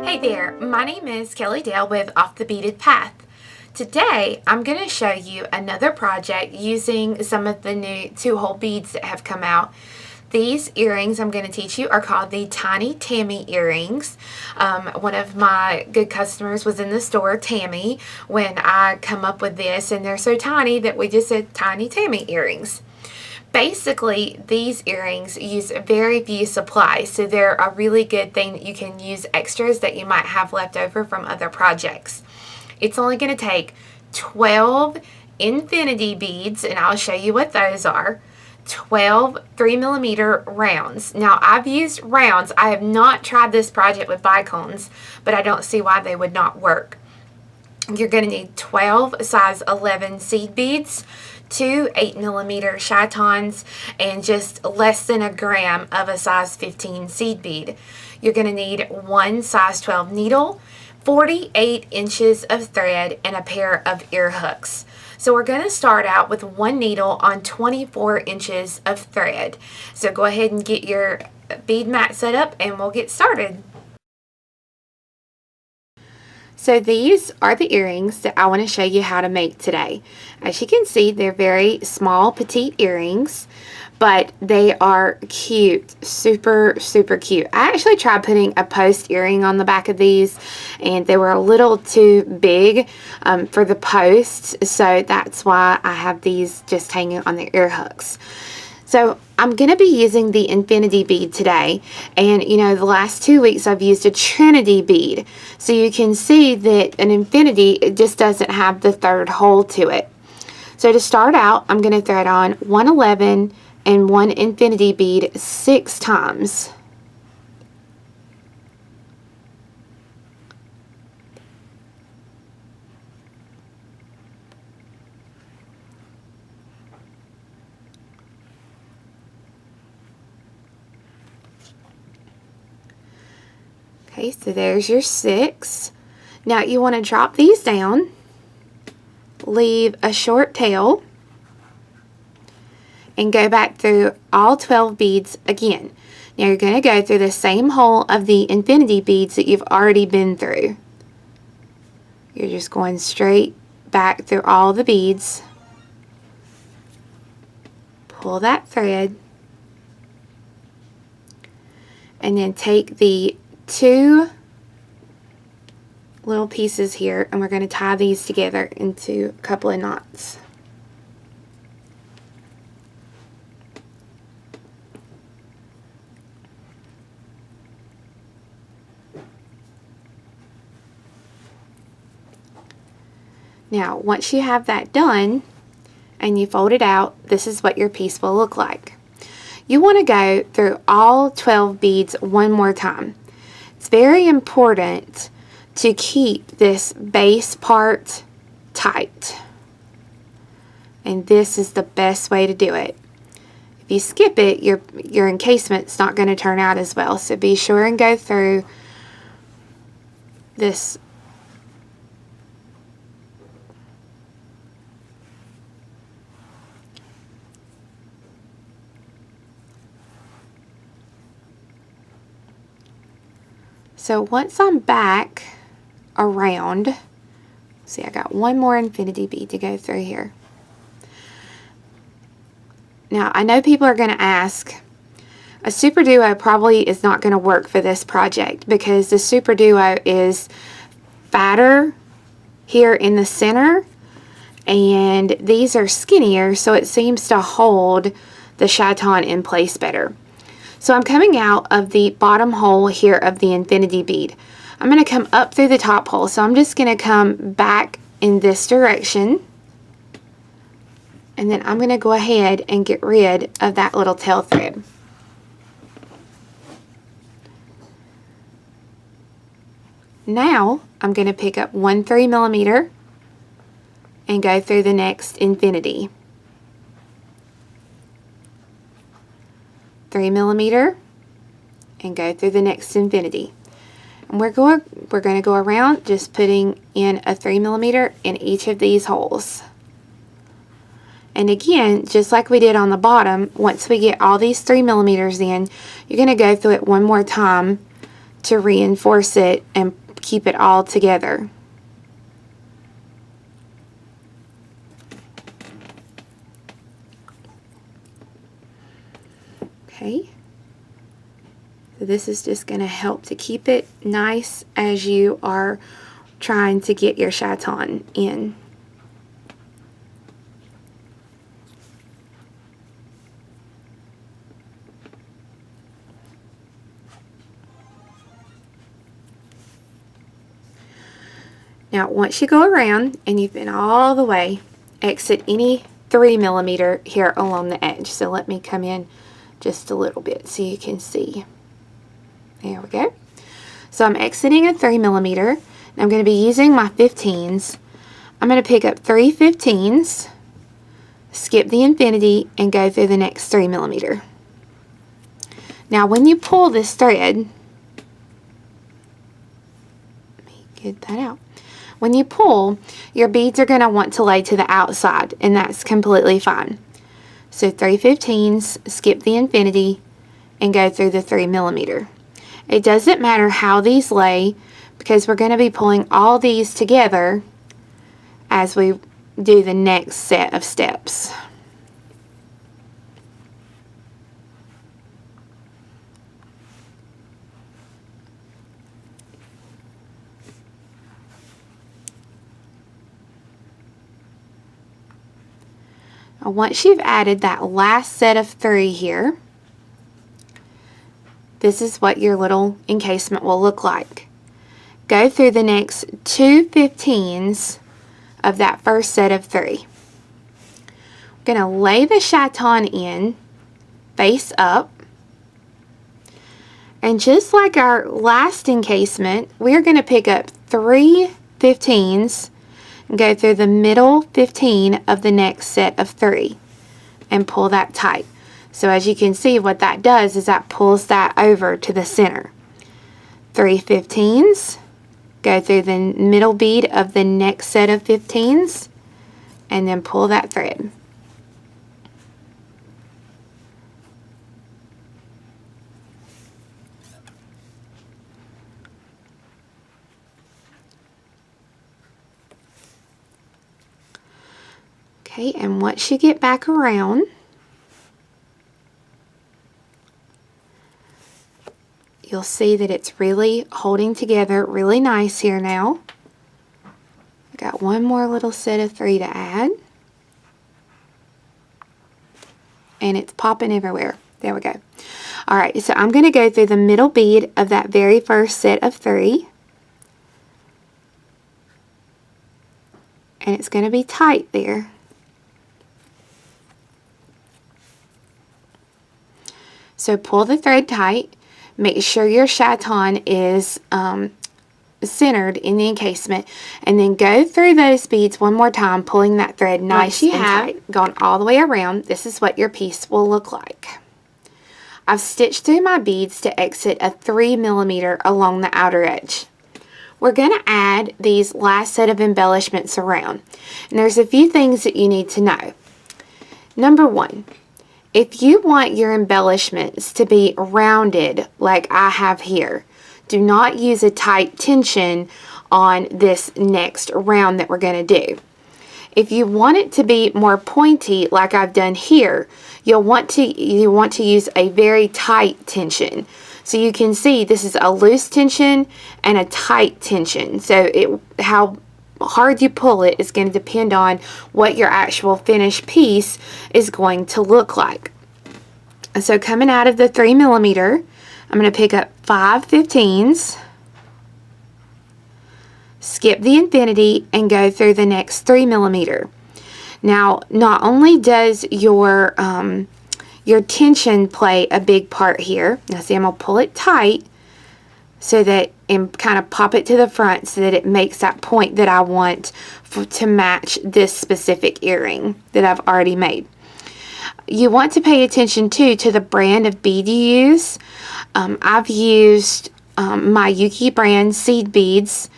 Hey there, my name is Kelly Dale with Off the Beaded Path. Today I'm going to show you another project using some of the new 2-hole beads that have come out. These earrings I'm going to teach you are called the Tiny Tammy earrings. One of my good customers was in the store, Tammy, when I come up with this, and they're so tiny that we just said Tiny Tammy earrings. Basically, these earrings use very few supplies, so they're a really good thing that you can use extras that you might have left over from other projects. It's only going to take 12 infinity beads, and I'll show you what those are. 12 3mm rounds. Now, I've used rounds. I have not tried this project with bicones, but I don't see why they would not work. You're going to need 12 size 11 seed beads, 2 8mm Chatons, and just less than a gram of a size 15 seed bead. You're going to need 1 size 12 needle, 48 inches of thread, and a pair of ear hooks. So we're going to start out with 1 needle on 24 inches of thread. So go ahead and get your bead mat set up and we'll get started. So these are the earrings that I want to show you how to make today. As you can see, they're very small, petite earrings, but they are cute, super, super cute. I actually tried putting a post earring on the back of these, and they were a little too big for the posts, so that's why I have these just hanging on the ear hooks. So I'm going to be using the infinity bead today, and you know, the last 2 weeks I've used a trinity bead, so you can see that an infinity, it just doesn't have the third hole to it. So to start out, I'm going to thread on 111 and 1 infinity bead 6 times. Okay, so there's your 6. Now you want to drop these down, leave a short tail, and go back through all 12 beads again. Now you're going to go through the same hole of the infinity beads that you've already been through. You're just going straight back through all the beads. Pull that thread, and then take the 2 little pieces here, and we're going to tie these together into a couple of knots. Now, once you have that done and you fold it out, this is what your piece will look like. You want to go through all 12 beads one more time. It's very important to keep this base part tight, and this is the best way to do it. If you skip it, your encasement's not going to turn out as well, so be sure and go through this. So once I'm back around, see, I got 1 more infinity bead to go through here. Now I know people are going to ask, a super duo probably is not going to work for this project because the super duo is fatter here in the center and these are skinnier, so it seems to hold the chaton in place better. So I'm coming out of the bottom hole here of the infinity bead. I'm going to come up through the top hole, so I'm just going to come back in this direction, and then I'm going to go ahead and get rid of that little tail thread. Now I'm going to pick up 1 3mm and go through the next infinity. 3mm and go through the next infinity. And we're going to go around just putting in a 3mm in each of these holes. And again, just like we did on the bottom, once we get all these 3mm in, you're going to go through it one more time to reinforce it and keep it all together. Okay, so this is just going to help to keep it nice as you are trying to get your chaton in. Now once you go around and you've been all the way, exit any 3mm here along the edge. So let me come in just a little bit so you can see. There we go. So I'm exiting a 3mm, and I'm going to be using my 15s. I'm going to pick up 3 15s, skip the infinity, and go through the next 3mm. Now when you pull this thread, let me get that out. When you pull, your beads are going to want to lay to the outside, and that's completely fine. So 3 15s, skip the infinity, and go through the 3mm. It doesn't matter how these lay, because we're going to be pulling all these together as we do the next set of steps. Now, once you've added that last set of 3 here, this is what your little encasement will look like. Go through the next 2 15s of that first set of 3. I'm going to lay the chaton in face up, and just like our last encasement, we're going to pick up 3 15s and go through the middle 15 of the next set of 3 and pull that tight. So as you can see, what that does is that pulls that over to the center. 3 15s, go through the middle bead of the next set of 15s, and then pull that thread. Okay, and once you get back around, you'll see that it's really holding together really nice here now. I got one more little set of 3 to add. And it's popping everywhere. There we go. Alright, so I'm going to go through the middle bead of that very first set of 3. And it's going to be tight there. So pull the thread tight. Make sure your chaton is centered in the encasement, and then go through those beads one more time, pulling that thread nice and tight. Gone all the way around, this is what your piece will look like. I've stitched through my beads to exit a 3mm along the outer edge. We're going to add these last set of embellishments around, and there's a few things that you need to know. Number 1, if you want your embellishments to be rounded like I have here, do not use a tight tension on this next round that we're going to do. If you want it to be more pointy like I've done here, you want to use a very tight tension. So you can see this is a loose tension and a tight tension. So how hard you pull it is going to depend on what your actual finished piece is going to look like. So coming out of the 3mm, I'm going to pick up 5 15s, skip the infinity, and go through the next 3mm. Now, not only does your tension play a big part here. Now see, I'm going to pull it tight so that, and kind of pop it to the front so that it makes that point that I want to match this specific earring that I've already made. You want to pay attention too to the brand of bead you use. I've used my Yuki brand seed beads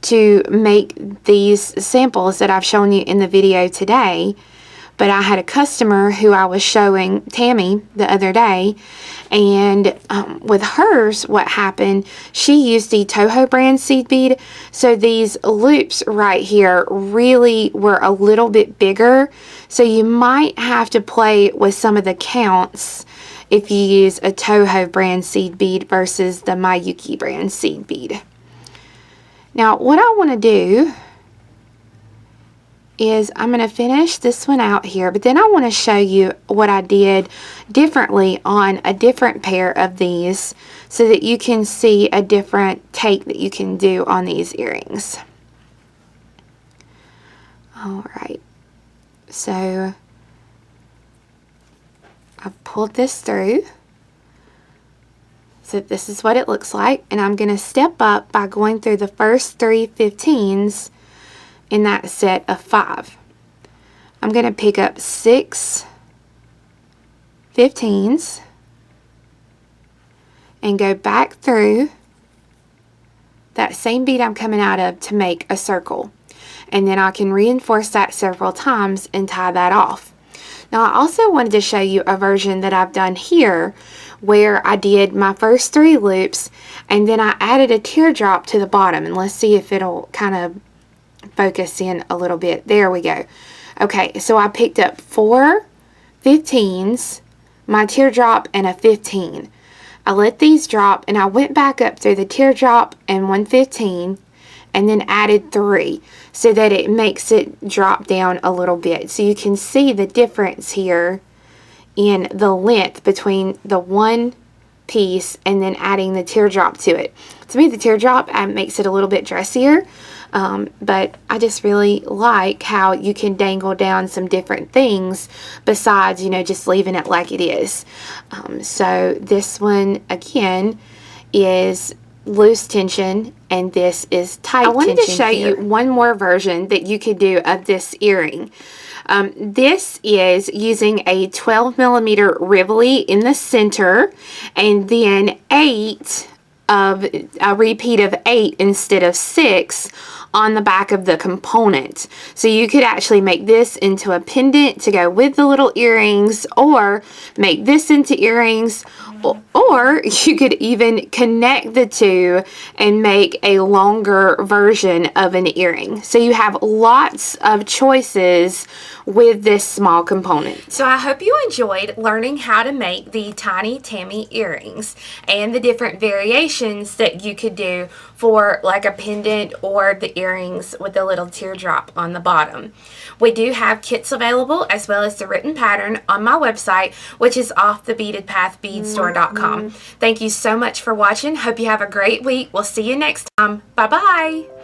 to make these samples that I've shown you in the video today, but I had a customer who I was showing, Tammy, the other day, and with hers, what happened, she used the Toho brand seed bead, so these loops right here really were a little bit bigger, so you might have to play with some of the counts if you use a Toho brand seed bead versus the Miyuki brand seed bead. Now, what I want to do is I'm going to finish this one out here, but then I want to show you what I did differently on a different pair of these so that you can see a different take that you can do on these earrings. Alright, so I've pulled this through. So this is what it looks like, and I'm going to step up by going through the first 3 15s in that set of 5. I'm going to pick up 6 15s and go back through that same bead I'm coming out of to make a circle. And then I can reinforce that several times and tie that off. Now I also wanted to show you a version that I've done here where I did my first 3 loops and then I added a teardrop to the bottom, and let's see if it'll kind of focus in a little bit. There we go. Okay, so I picked up 4 15s, my teardrop, and a 15. I let these drop and I went back up through the teardrop and 1 15 and then added 3 so that it makes it drop down a little bit. So you can see the difference here in the length between the one piece and then adding the teardrop to it. To me, the teardrop makes it a little bit dressier. But I just really like how you can dangle down some different things besides, you know, just leaving it like it is. So this one, again, is loose tension, and this is tight tension. I wanted to show you one more version that you could do of this earring. This is using a 12mm Rivoli in the center, and then a repeat of 8 instead of 6 on the back of the component. So you could actually make this into a pendant to go with the little earrings, or make this into earrings, or you could even connect the two and make a longer version of an earring. So you have lots of choices with this small component. So I hope you enjoyed learning how to make the tiny Tammy earrings and the different variations that you could do for like a pendant or the earrings with a little teardrop on the bottom. We do have kits available as well as the written pattern on my website, which is offthebeadedpathbeadstore.com. Thank you so much for watching. Hope you have a great week. We'll see you next time. Bye-bye.